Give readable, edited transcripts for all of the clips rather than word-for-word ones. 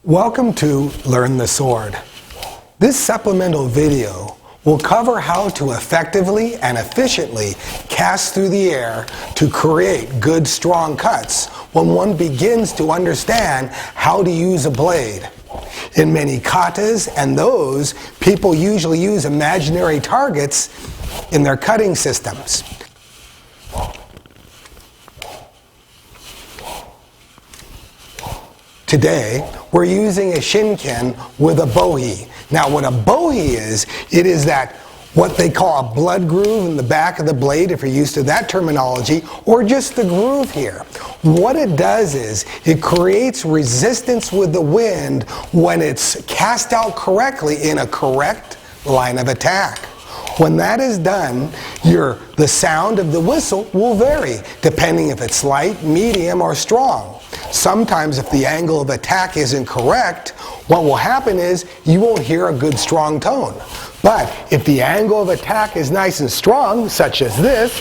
Welcome to Learn the Sword. This supplemental video will cover how to effectively and efficiently cast through the air to create good, strong cuts when one begins to understand how to use a blade. In many katas and those, people usually use imaginary targets in their cutting systems. Today, we're using a shinken with a bohi. Now, what a bohi is, it is that what they call a blood groove in the back of the blade, if you're used to that terminology, or just the groove here. What it does is, it creates resistance with the wind when it's cast out correctly in a correct line of attack. When that is done, the sound of the whistle will vary, depending if it's light, medium, or strong. Sometimes if the angle of attack isn't correct, what will happen is you won't hear a good strong tone. But if the angle of attack is nice and strong, such as this,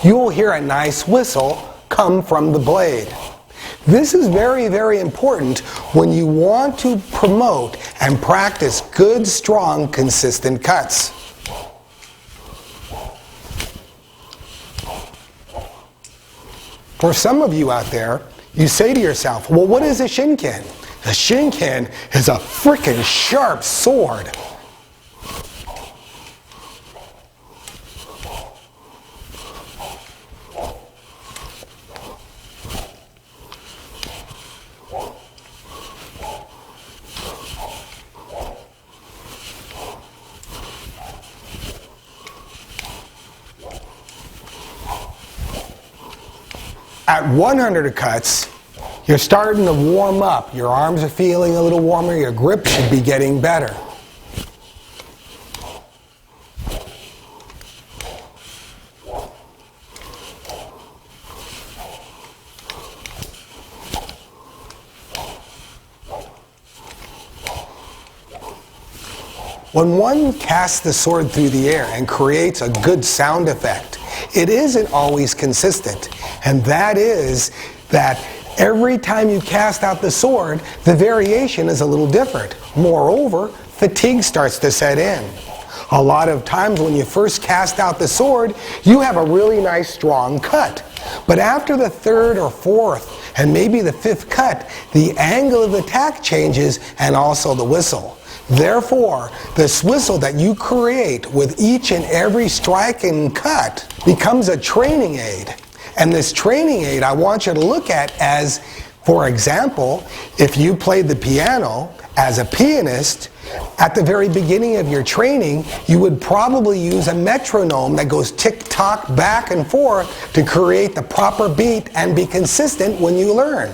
you will hear a nice whistle come from the blade. This is very, very important when you want to promote and practice good, strong, consistent cuts. For some of you out there, you say to yourself, well, what is a shinken? A shinken is a frickin' sharp sword. At 100 cuts, you're starting to warm up. Your arms are feeling a little warmer. Your grip should be getting better. When one casts the sword through the air and creates a good sound effect, it isn't always consistent. And that is that every time you cast out the sword, the variation is a little different. Moreover, fatigue starts to set in. A lot of times when you first cast out the sword, you have a really nice strong cut. But after the third or fourth, and maybe the fifth cut, the angle of attack changes and also the whistle. Therefore, this whistle that you create with each and every strike and cut becomes a training aid. And this training aid I want you to look at as, for example, if you played the piano as a pianist, at the very beginning of your training, you would probably use a metronome that goes tick-tock back and forth to create the proper beat and be consistent when you learn.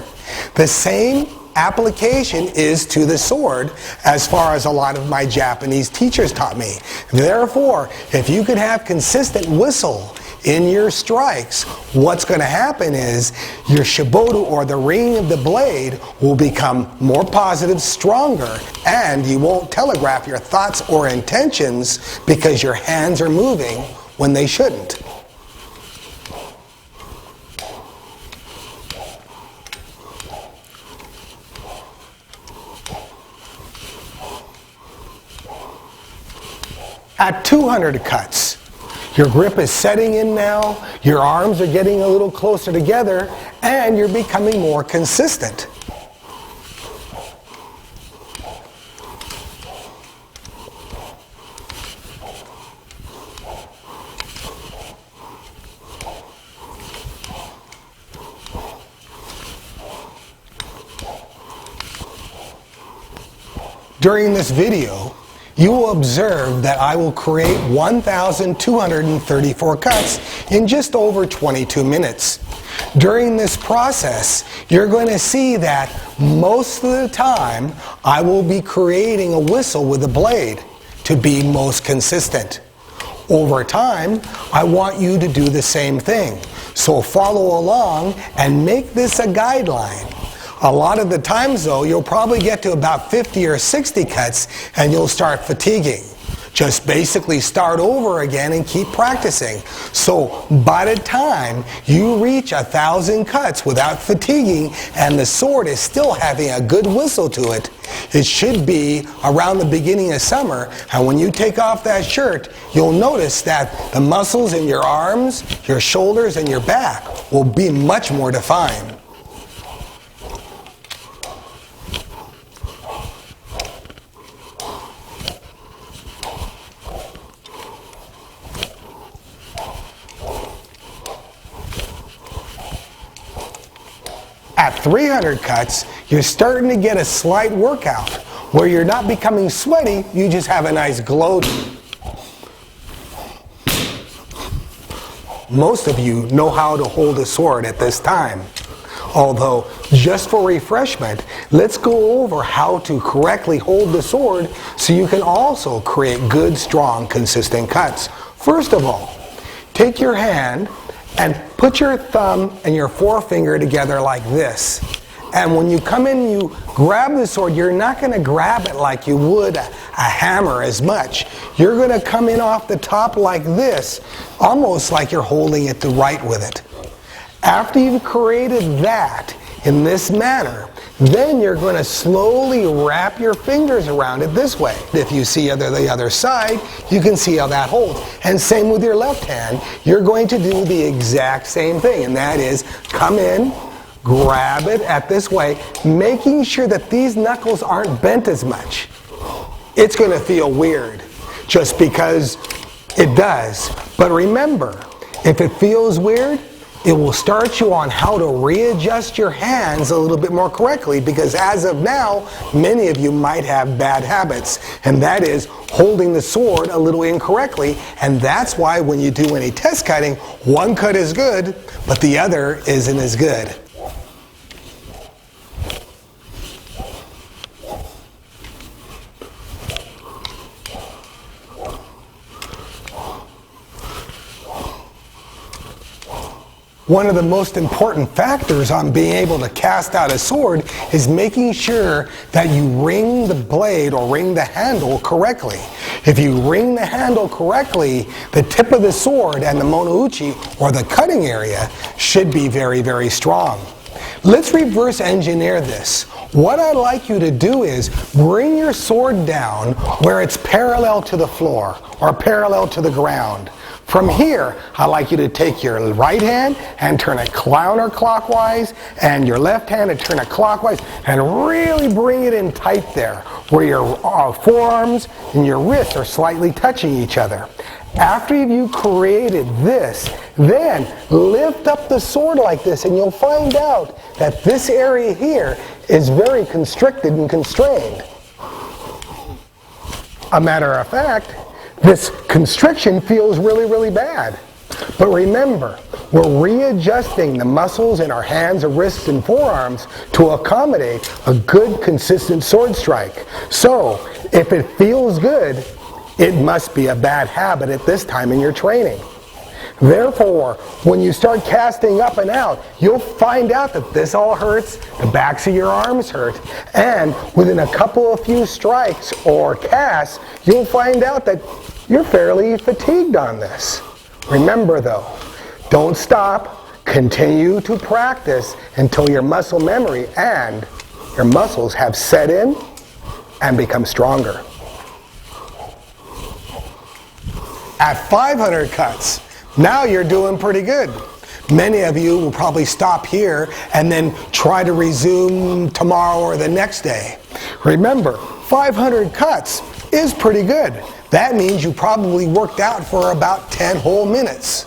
The same application is to the sword as far as a lot of my Japanese teachers taught me. Therefore, if you could have consistent whistle in your strikes, what's going to happen is your shiboru, or the ringing of the blade, will become more positive, stronger, and you won't telegraph your thoughts or intentions because your hands are moving when they shouldn't. At 200 cuts, your grip is setting in now, your arms are getting a little closer together, and you're becoming more consistent. During this video, you will observe that I will create 1,234 cuts in just over 22 minutes. During this process, you're going to see that most of the time I will be creating a whistle with a blade to be most consistent. Over time, I want you to do the same thing. So follow along and make this a guideline. A lot of the times though, you'll probably get to about 50 or 60 cuts and you'll start fatiguing. Just basically start over again and keep practicing. So by the time you reach 1,000 cuts without fatiguing and the sword is still having a good whistle to it, it should be around the beginning of summer. And when you take off that shirt, you'll notice that the muscles in your arms, your shoulders, and your back will be much more defined. At 300 cuts, you're starting to get a slight workout where you're not becoming sweaty, you just have a nice glow. Most of you know how to hold a sword at this time. Although, just for refreshment, let's go over how to correctly hold the sword so you can also create good, strong, consistent cuts. First of all, take your hand and put your thumb and your forefinger together like this. And when you come in, you grab the sword, you're not going to grab it like you would a hammer as much. You're going to come in off the top like this, almost like you're holding it to right with it. After you've created that in this manner, then you're going to slowly wrap your fingers around it this way. If you see the other side, you can see how that holds. And same with your left hand, you're going to do the exact same thing, and that is come in, grab it at this way, making sure that these knuckles aren't bent as much. It's going to feel weird just because it does. But remember, if it feels weird, it will start you on how to readjust your hands a little bit more correctly, because as of now, many of you might have bad habits, and that is holding the sword a little incorrectly, and that's why when you do any test cutting, one cut is good, but the other isn't as good. One of the most important factors on being able to cast out a sword is making sure that you ring the blade or ring the handle correctly. If you ring the handle correctly, the tip of the sword and the monouchi, or the cutting area, should be very, very strong. Let's reverse engineer this. What I'd like you to do is bring your sword down where it's parallel to the floor or parallel to the ground. From here, I'd like you to take your right hand and turn it counterclockwise, and your left hand and turn it clockwise, and really bring it in tight there, where your forearms and your wrists are slightly touching each other. After you've created this, then lift up the sword like this, and you'll find out that this area here is very constricted and constrained. A matter of fact, this constriction feels really, really bad. But remember, we're readjusting the muscles in our hands, wrists, and forearms to accommodate a good, consistent sword strike. So, if it feels good, it must be a bad habit at this time in your training. Therefore, when you start casting up and out, you'll find out that this all hurts, the backs of your arms hurt, and within a couple of few strikes or casts, you'll find out that you're fairly fatigued on this. Remember though, don't stop, continue to practice until your muscle memory and your muscles have set in and become stronger. At 500 cuts, now you're doing pretty good. Many of you will probably stop here and then try to resume tomorrow or the next day. Remember, 500 cuts is pretty good. That means you probably worked out for about 10 whole minutes.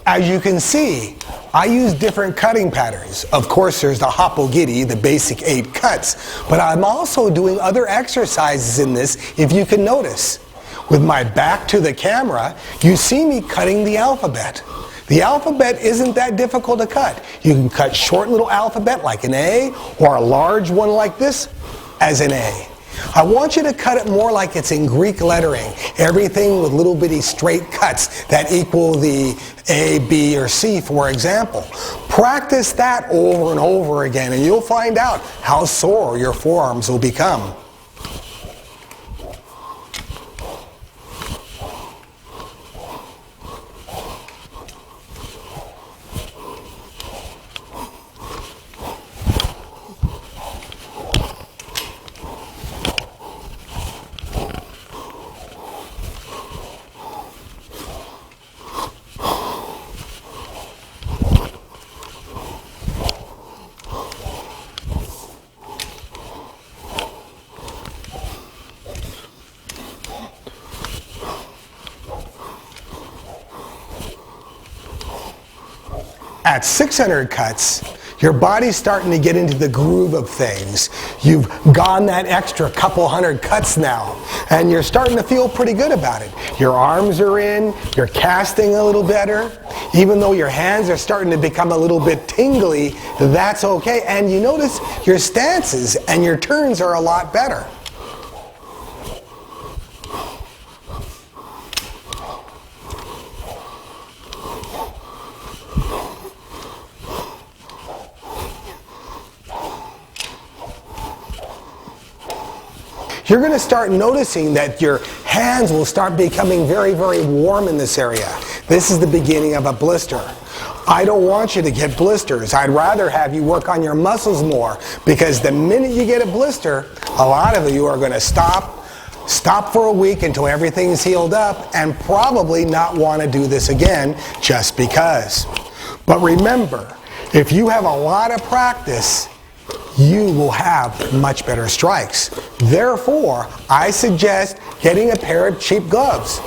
As you can see, I use different cutting patterns. Of course, there's the Happogiri, the basic 8 cuts, but I'm also doing other exercises in this, if you can notice. With my back to the camera, you see me cutting the alphabet. The alphabet isn't that difficult to cut. You can cut short little alphabet like an A, or a large one like this as an A. I want you to cut it more like it's in Greek lettering, everything with little bitty straight cuts that equal the A, B, or C, for example. Practice that over and over again, and you'll find out how sore your forearms will become. At 600 cuts, your body's starting to get into the groove of things. You've gone that extra couple hundred cuts now, and you're starting to feel pretty good about it. Your arms are in, you're casting a little better. Even though your hands are starting to become a little bit tingly, that's okay. And you notice your stances and your turns are a lot better. You're going to start noticing that your hands will start becoming very, very warm in this area. This is the beginning of a blister. I don't want you to get blisters. I'd rather have you work on your muscles more, because the minute you get a blister, a lot of you are going to stop for a week until everything's healed up, and probably not want to do this again just because. But remember, if you have a lot of practice, you will have much better strikes. Therefore, I suggest getting a pair of cheap gloves.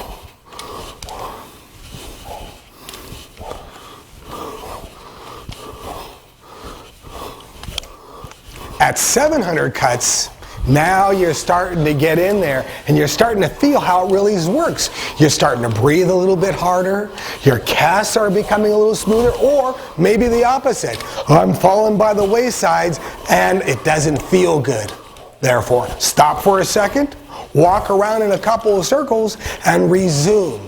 At 700 cuts, now you're starting to get in there and you're starting to feel how it really works. You're starting to breathe a little bit harder. Your casts are becoming a little smoother, or maybe the opposite. I'm falling by the waysides and it doesn't feel good. Therefore, stop for a second, walk around in a couple of circles, and resume.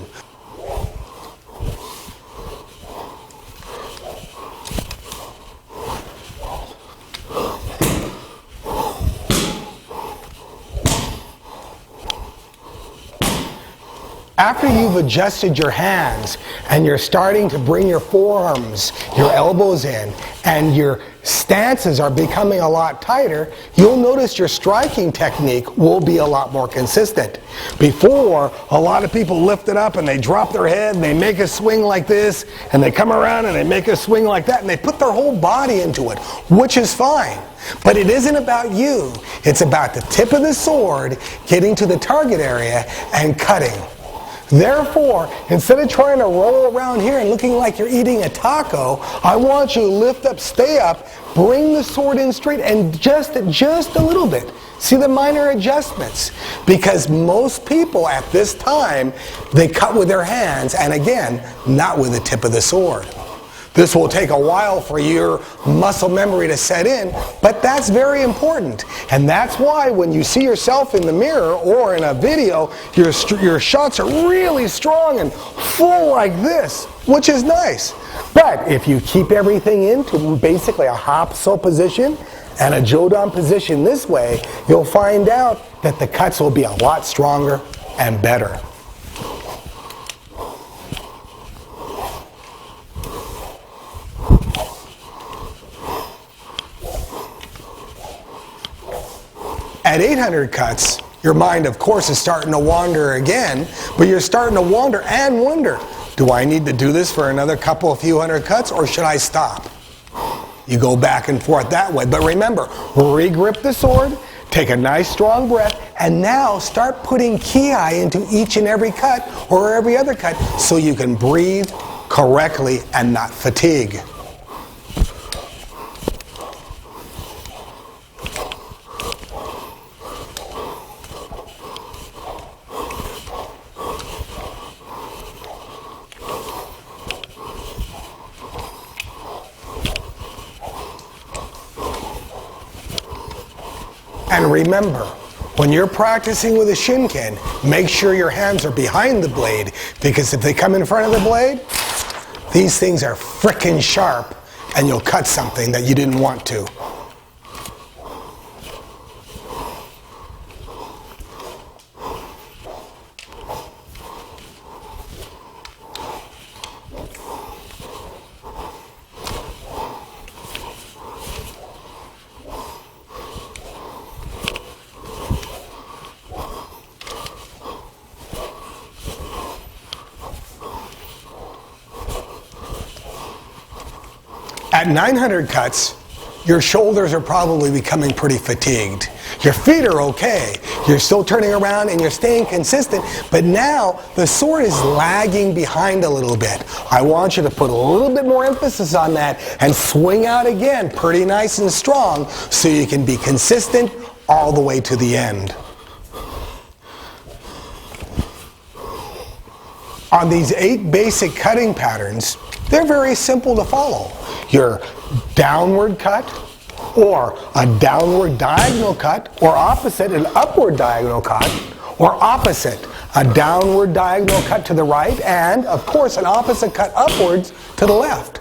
After you've adjusted your hands and you're starting to bring your forearms, your elbows in, and your stances are becoming a lot tighter, you'll notice your striking technique will be a lot more consistent. Before, a lot of people lift it up and they drop their head and they make a swing like this, and they come around and they make a swing like that, and they put their whole body into it, which is fine. But it isn't about you. It's about the tip of the sword getting to the target area and cutting. Therefore, instead of trying to roll around here and looking like you're eating a taco, I want you to lift up, stay up, bring the sword in straight, and just a little bit. See the minor adjustments. Because most people at this time, they cut with their hands, and again, not with the tip of the sword. This will take a while for your muscle memory to set in, but that's very important. And that's why when you see yourself in the mirror or in a video, your shots are really strong and full like this, which is nice. But if you keep everything into basically a hop-so position and a jodan position this way, you'll find out that the cuts will be a lot stronger and better. At 800 cuts, your mind, of course, is starting to wander again, but you're starting to wander and wonder, do I need to do this for another few hundred cuts, or should I stop? You go back and forth that way. But remember, re-grip the sword, take a nice strong breath, and now start putting ki into each and every cut or every other cut so you can breathe correctly and not fatigue. And remember, when you're practicing with a Shinken, make sure your hands are behind the blade, because if they come in front of the blade, these things are frickin' sharp and you'll cut something that you didn't want to. At 900 cuts, your shoulders are probably becoming pretty fatigued. Your feet are okay. You're still turning around and you're staying consistent, but now the sword is lagging behind a little bit. I want you to put a little bit more emphasis on that and swing out again pretty nice and strong so you can be consistent all the way to the end. On these 8 basic cutting patterns, they're very simple to follow. Your downward cut, or a downward diagonal cut, or opposite, an upward diagonal cut, or opposite, a downward diagonal cut to the right, and of course an opposite cut upwards to the left.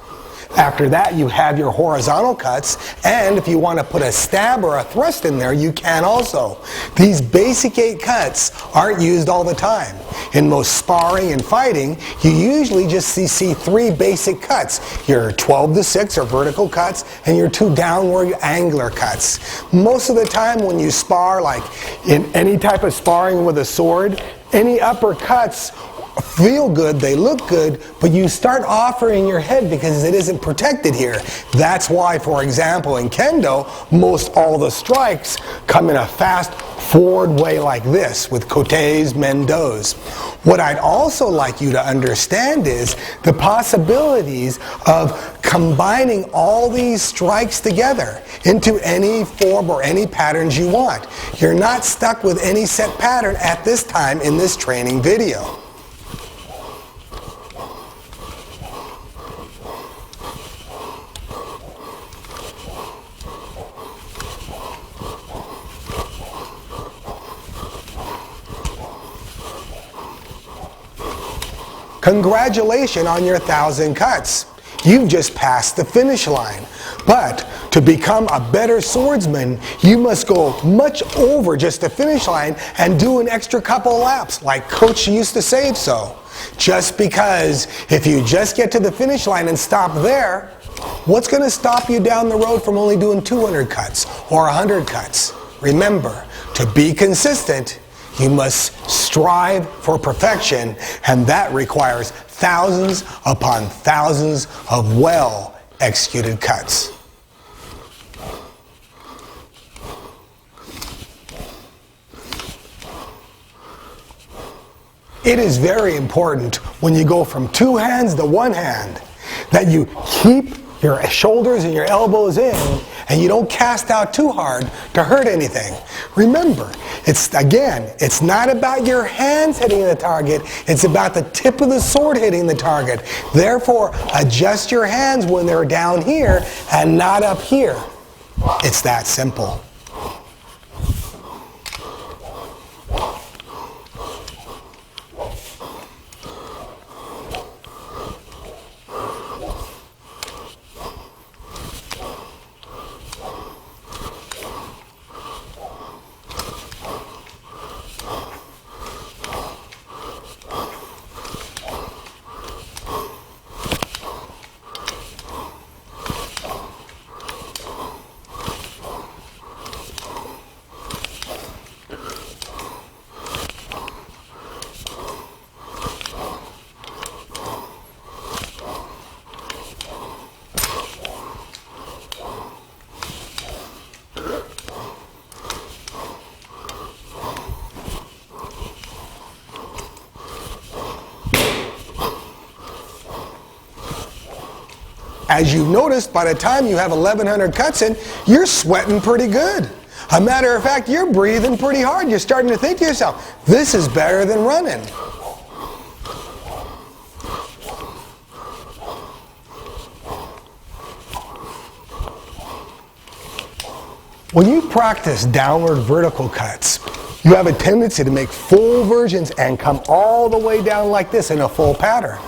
After that, you have your horizontal cuts, and if you want to put a stab or a thrust in there, you can also. These basic 8 cuts aren't used all the time. In most sparring and fighting, you usually just see 3 basic cuts. Your 12-6 or vertical cuts, and your 2 downward angular cuts. Most of the time when you spar, like in any type of sparring with a sword, any uppercuts feel good, they look good, but you start offering your head because it isn't protected here. That's why, for example, in kendo, most all the strikes come in a fast forward way like this, with kotes, mendos. What I'd also like you to understand is the possibilities of combining all these strikes together into any form or any patterns you want. You're not stuck with any set pattern at this time in this training video. Congratulations on your 1,000 cuts. You've just passed the finish line. But to become a better swordsman, you must go much over just the finish line and do an extra couple laps, like Coach used to say so. Just because if you just get to the finish line and stop there, what's going to stop you down the road from only doing 200 cuts or 100 cuts? Remember, to be consistent, you must strive for perfection, and that requires thousands upon thousands of well-executed cuts. It is very important when you go from 2 hands to 1 hand that you keep your shoulders and your elbows in, and you don't cast out too hard to hurt anything. Remember, it's not about your hands hitting the target, it's about the tip of the sword hitting the target. Therefore, adjust your hands when they're down here and not up here. It's that simple. As you've noticed, by the time you have 1,100 cuts in, you're sweating pretty good. A matter of fact, you're breathing pretty hard. You're starting to think to yourself, this is better than running. When you practice downward vertical cuts, you have a tendency to make full versions and come all the way down like this in a full pattern.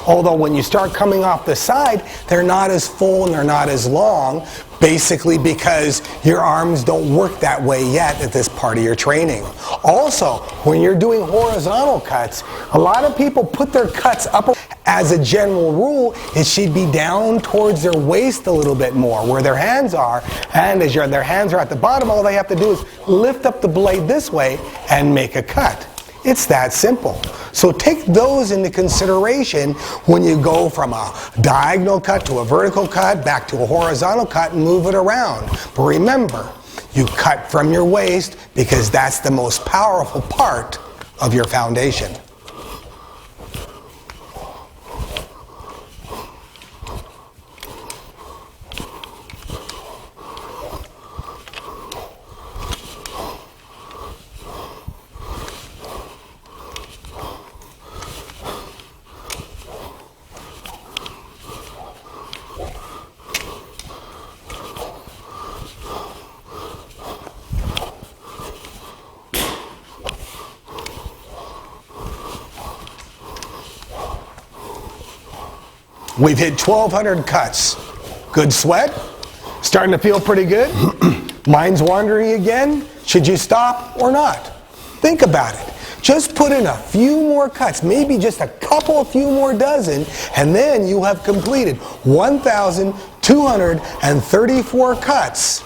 Although when you start coming off the side, they're not as full and they're not as long, basically because your arms don't work that way yet at this part of your training. Also, when you're doing horizontal cuts, a lot of people put their cuts up. As a general rule, it should be down towards their waist a little bit more, where their hands are, and as their hands are at the bottom, all they have to do is lift up the blade this way and make a cut. It's that simple. So take those into consideration when you go from a diagonal cut to a vertical cut, back to a horizontal cut, and move it around. But remember, you cut from your waist because that's the most powerful part of your foundation. We've hit 1,200 cuts. Good sweat? Starting to feel pretty good? Mind's wandering again? Should you stop or not? Think about it. Just put in a few more cuts, maybe just a few more dozen, and then you have completed 1,234 cuts